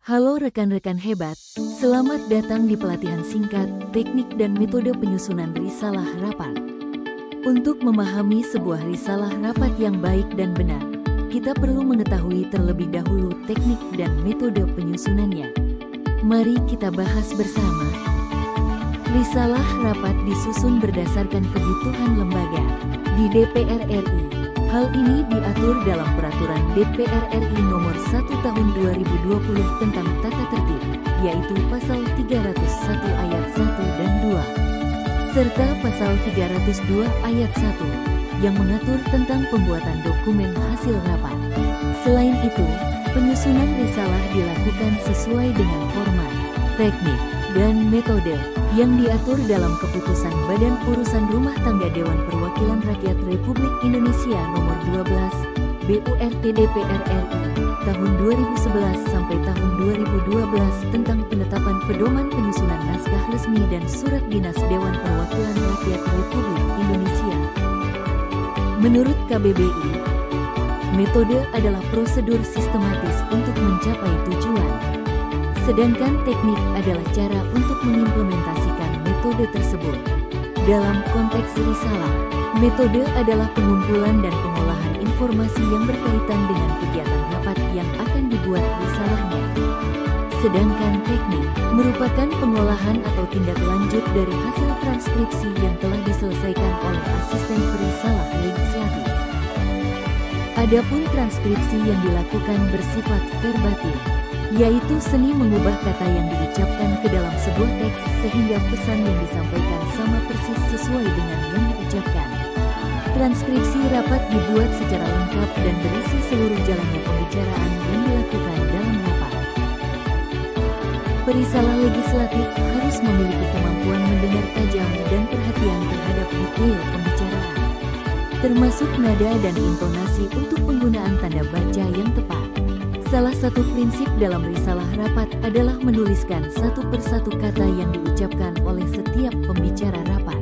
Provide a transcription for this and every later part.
Halo rekan-rekan hebat, selamat datang di pelatihan singkat, teknik dan metode penyusunan risalah rapat. Untuk memahami sebuah risalah rapat yang baik dan benar, kita perlu mengetahui terlebih dahulu teknik dan metode penyusunannya. Mari kita bahas bersama. Risalah rapat disusun berdasarkan kebutuhan lembaga di DPR RI. Hal ini diatur dalam Peraturan DPR RI Nomor 1 Tahun 2020 tentang Tata Tertib, yaitu Pasal 301 Ayat 1 dan 2, serta Pasal 302 Ayat 1, yang mengatur tentang pembuatan dokumen hasil rapat. Selain itu, penyusunan risalah dilakukan sesuai dengan format, teknik, dan metode yang diatur dalam Keputusan Badan Urusan Rumah Tangga Dewan Perwakilan Rakyat Republik Indonesia Nomor 12 BURT DPR RI tahun 2011 sampai tahun 2012 tentang penetapan pedoman penyusunan naskah resmi dan surat dinas Dewan Perwakilan Rakyat Republik Indonesia. Menurut KBBI, metode adalah prosedur sistematis untuk mencapai tujuan. Sedangkan teknik adalah cara untuk mengimplementasikan metode tersebut. Dalam konteks risalah, metode adalah pengumpulan dan pengolahan informasi yang berkaitan dengan kegiatan rapat yang akan dibuat risalahnya. Sedangkan teknik merupakan pengolahan atau tindak lanjut dari hasil transkripsi yang telah diselesaikan oleh asisten perisalah legislatif. Adapun transkripsi yang dilakukan bersifat verbatim, yaitu seni mengubah kata yang diucapkan ke dalam sebuah teks sehingga pesan yang disampaikan sama persis sesuai dengan yang diucapkan. Transkripsi rapat dibuat secara lengkap dan berisi seluruh jalannya pembicaraan yang dilakukan dalam rapat. Perisalah legislatif harus memiliki kemampuan mendengar tajam dan perhatian terhadap detail pembicaraan, termasuk nada dan intonasi untuk penggunaan tanda baca yang tepat. Salah satu prinsip dalam risalah rapat adalah menuliskan satu persatu kata yang diucapkan oleh setiap pembicara rapat.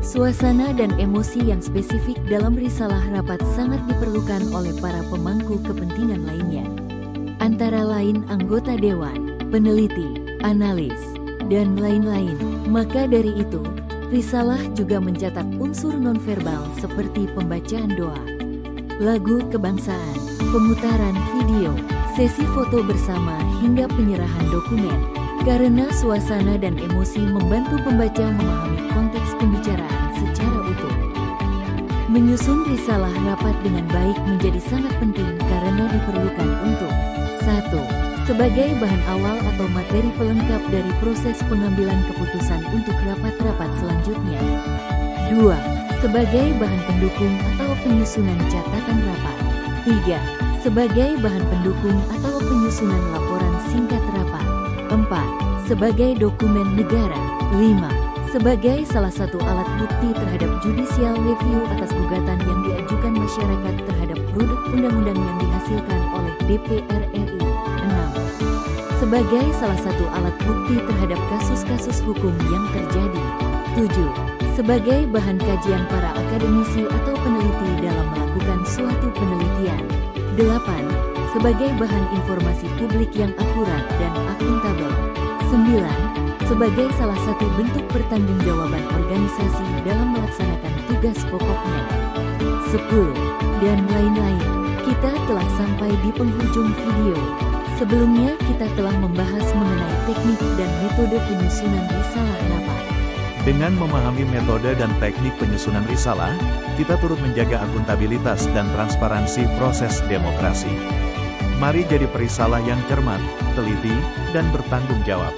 Suasana dan emosi yang spesifik dalam risalah rapat sangat diperlukan oleh para pemangku kepentingan lainnya, antara lain anggota dewan, peneliti, analis, dan lain-lain. Maka dari itu, risalah juga mencatat unsur nonverbal seperti pembacaan doa, lagu kebangsaan, pemutaran video, sesi foto bersama hingga penyerahan dokumen, karena suasana dan emosi membantu pembaca memahami konteks pembicaraan secara utuh. Menyusun risalah rapat dengan baik menjadi sangat penting karena diperlukan untuk 1. Sebagai bahan awal atau materi pelengkap dari proses pengambilan keputusan untuk rapat-rapat selanjutnya. 2. Sebagai bahan pendukung atau penyusunan catatan rapat. 3. Sebagai bahan pendukung atau penyusunan laporan singkat rapat. 4. Sebagai dokumen negara. 5. Sebagai salah satu alat bukti terhadap judicial review atas gugatan yang diajukan masyarakat terhadap produk undang-undang yang dihasilkan oleh DPR RI. 6. Sebagai salah satu alat bukti terhadap kasus-kasus hukum yang terjadi. 7. Sebagai bahan kajian para akademisi atau peneliti dalam melakukan suatu penelitian. 8. Sebagai bahan informasi publik yang akurat dan akuntabel. 9. Sebagai salah satu bentuk pertanggungjawaban organisasi dalam melaksanakan tugas pokoknya. 10. Dan lain-lain. Kita telah sampai di penghujung video. Sebelumnya kita telah membahas mengenai teknik dan metode penyusunan risalah rapat. Dengan memahami metode dan teknik penyusunan risalah, kita turut menjaga akuntabilitas dan transparansi proses demokrasi. Mari jadi perisalah yang cermat, teliti, dan bertanggung jawab.